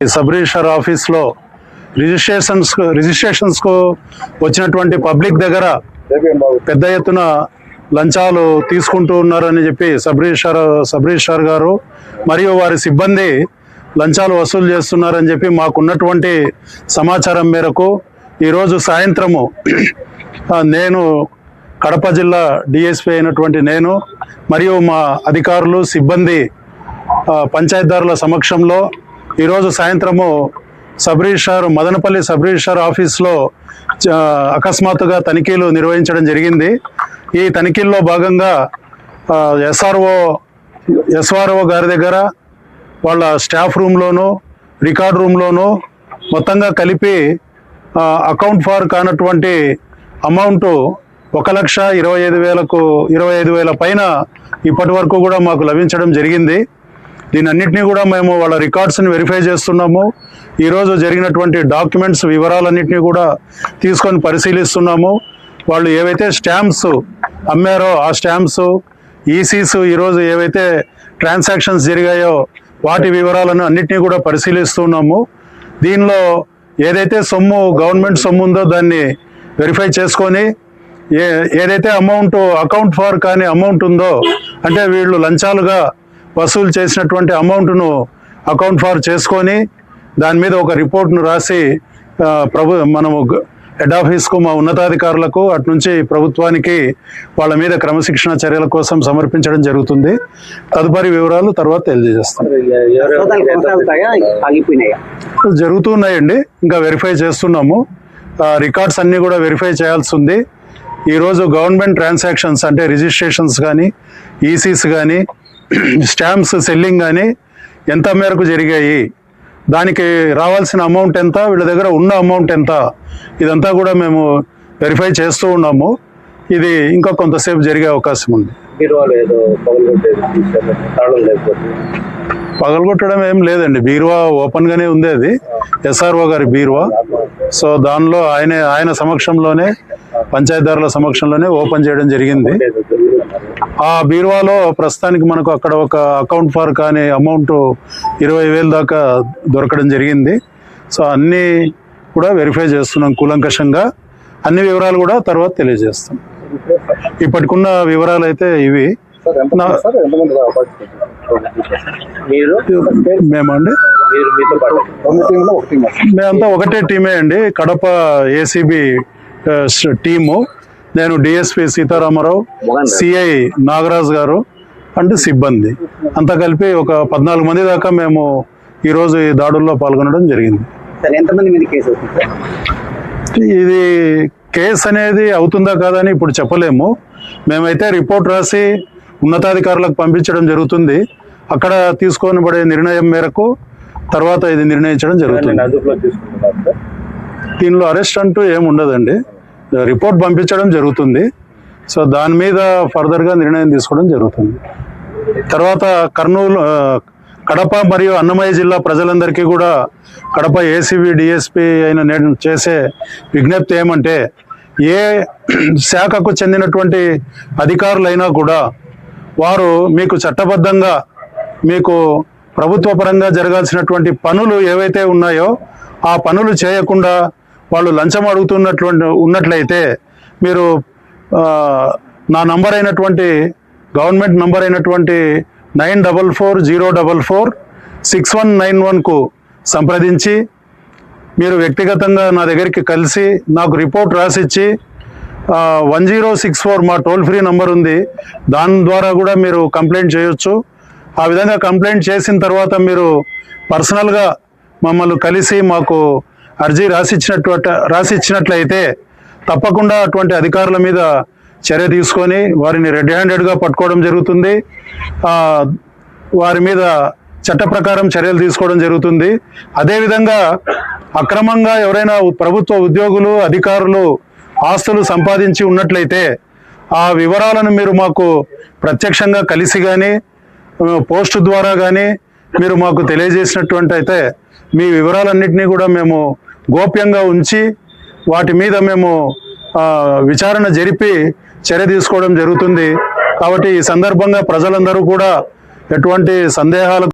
Sub register ఆఫీస్లో రిజిస్ట్రేషన్స్కు వచ్చినటువంటి public దగ్గర పెద్ద ఎత్తున లంచాలు తీసుకుంటూ ఉన్నారని చెప్పి సబ్ రిజిస్ట్రార్ గారు మరియు వారి సిబ్బంది లంచాలు వసూలు చేస్తున్నారని చెప్పి మాకున్నటువంటి సమాచారం మేరకు ఈరోజు సాయంత్రము నేను కడప జిల్లా డిఎస్పీ అయినటువంటి నేను మరియు మా అధికారులు సిబ్బంది పంచాయతీదారుల సమక్షంలో ఈరోజు సాయంత్రము మదనపల్లి సబ్ రిజిస్ట్రార్ ఆఫీస్లో అకస్మాత్తుగా తనిఖీలు నిర్వహించడం జరిగింది. ఈ తనిఖీల్లో భాగంగా ఎస్ఆర్ఓ గారి దగ్గర వాళ్ళ స్టాఫ్ రూమ్లోనూ రికార్డ్ రూమ్లోనూ మొత్తంగా కలిపి అకౌంట్ ఫార్ కానటువంటి అమౌంట్ 1,25,000 పైన ఇప్పటి వరకు కూడా మాకు లభించడం జరిగింది. దీనన్నింటినీ కూడా మేము వాళ్ళ రికార్డ్స్ని వెరిఫై చేస్తున్నాము. ఈరోజు జరిగినటువంటి డాక్యుమెంట్స్ వివరాలన్నింటినీ కూడా తీసుకొని పరిశీలిస్తున్నాము. వాళ్ళు ఏవైతే స్టాంప్స్ అమ్మారో ఆ స్టాంప్స్ ఈసీస్ ఈరోజు ఏవైతే ట్రాన్సాక్షన్స్ జరిగాయో వాటి వివరాలను అన్నింటినీ కూడా పరిశీలిస్తున్నాము. దీనిలో ఏదైతే గవర్నమెంట్ సొమ్ము ఉందో దాన్ని వెరిఫై చేసుకొని ఏదైతే అకౌంట్ ఫార్ కాని అమౌంట్ ఉందో అంటే వీళ్ళు లంచాలుగా వసూలు చేసినటువంటి అమౌంట్ను అకౌంట్ ఫార్ చేసుకొని దాని మీద ఒక రిపోర్ట్ను రాసి మనము హెడ్ ఆఫీస్కు మా ఉన్నతాధికారులకు అటు నుంచి ప్రభుత్వానికి వాళ్ళ మీద క్రమశిక్షణ చర్యల కోసం సమర్పించడం జరుగుతుంది. తదుపరి వివరాలు తర్వాత తెలియజేస్తాం. జరుగుతున్నాయండి, ఇంకా వెరిఫై చేస్తున్నాము. రికార్డ్స్ అన్నీ కూడా వెరిఫై చేయాల్సి ఉంది. ఈరోజు గవర్నమెంట్ ట్రాన్సాక్షన్స్ అంటే రిజిస్ట్రేషన్స్ కానీ ఈసీస్ కానీ స్టాంప్స్ సెల్లింగ్ కానీ ఎంత మేరకు జరిగాయి, దానికి రావాల్సిన అమౌంట్ ఎంత, వీళ్ళ దగ్గర ఉన్న అమౌంట్ ఎంత, ఇదంతా కూడా మేము వెరిఫై చేస్తూ ఉన్నాము. ఇది ఇంకా కొంతసేపు జరిగే అవకాశం ఉంది. పగలగొట్టడం ఏం లేదండి, బీరువా ఓపెన్గానే ఉంది. అది ఎస్ఆర్ఓ గారి బీరువా. సో దానిలో ఆయన సమక్షంలోనే పంచాయతీదారుల సమక్షంలోనే ఓపెన్ చేయడం జరిగింది. ఆ బీరువాలో ప్రస్తుతానికి మనకు అక్కడ ఒక అకౌంట్ ఫార్ కానీ అమౌంట్ 20,000 దాకా దొరకడం జరిగింది. సో అన్నీ కూడా వెరిఫై చేస్తున్నాం కూలంకషంగా. అన్ని వివరాలు కూడా తర్వాత తెలియజేస్తాం. ఇప్పటికున్న వివరాలు అయితే ఇవి. మేమండి మేమంతా ఒకటే టీమే అండి, కడప ఏసీబీ టీము. నేను డిఎస్పీ సీతారామరావు, సిఐ నాగరాజు గారు అంటే సిబ్బంది అంతా కలిపి ఒక 14 మంది దాకా మేము ఈరోజు ఈ దాడుల్లో పాల్గొనడం జరిగింది. ఇది కేసు అనేది అవుతుందా కాదని ఇప్పుడు చెప్పలేము. మేమైతే రిపోర్ట్ రాసి ఉన్నతాధికారులకు పంపించడం జరుగుతుంది. అక్కడ తీసుకోబడే నిర్ణయం మేరకు తర్వాత ఇది నిర్ణయించడం జరుగుతుంది. దీనిలో అరెస్ట్ అంటూ ఏమి ఉండదండి, రిపోర్ట్ పంపించడం జరుగుతుంది. సో దాని మీద ఫర్దర్గా నిర్ణయం తీసుకోవడం జరుగుతుంది. తర్వాత కడప మరియు అన్నమయ్య జిల్లా ప్రజలందరికీ కూడా కడప ఏసీబీ డిఎస్పీ అయిన నేను చేసే విజ్ఞప్తి ఏమంటే, ఏ శాఖకు చెందినటువంటి అధికారులైనా కూడా వారు మీకు చట్టబద్ధంగా మీకు ప్రభుత్వ పరంగా జరగాల్సినటువంటి పనులు ఏవైతే ఉన్నాయో ఆ పనులు చేయకుండా వాళ్ళు లంచం ఉన్నట్లయితే మీరు నా నంబర్ అయినటువంటి గవర్నమెంట్ నంబర్ అయినటువంటి 9440446191కు సంప్రదించి మీరు వ్యక్తిగతంగా నా దగ్గరికి కలిసి నాకు రిపోర్ట్ రాసిచ్చి 1064 మా టోల్ ఫ్రీ నంబర్ ఉంది, దాని ద్వారా కూడా మీరు కంప్లైంట్ చేయొచ్చు. ఆ విధంగా కంప్లైంట్ చేసిన తర్వాత మీరు పర్సనల్గా మమ్మల్ని కలిసి మాకు అర్జీ రాసిచ్చినట్లయితే తప్పకుండా అటువంటి అధికారుల మీద చర్య తీసుకొని వారిని రెడ్ హ్యాండెడ్గా పట్టుకోవడం జరుగుతుంది. వారి మీద చట్ట ప్రకారం చర్యలు తీసుకోవడం జరుగుతుంది. అదేవిధంగా అక్రమంగా ఎవరైనా ప్రభుత్వ ఉద్యోగులు అధికారులు ఆస్తులు సంపాదించి ఉన్నట్లయితే ఆ వివరాలను మీరు మాకు ప్రత్యక్షంగా కలిసి కానీ పోస్టు ద్వారా కానీ మీరు మాకు తెలియజేసినటువంటి అయితే మీ వివరాలన్నింటినీ కూడా మేము గోప్యంగా ఉంచి వాటి మీద మేము విచారణ జరిపి చర్య తీసుకోవడం జరుగుతుంది. కాబట్టి ఈ సందర్భంగా ప్రజలందరూ కూడా ఎటువంటి సందేహాలు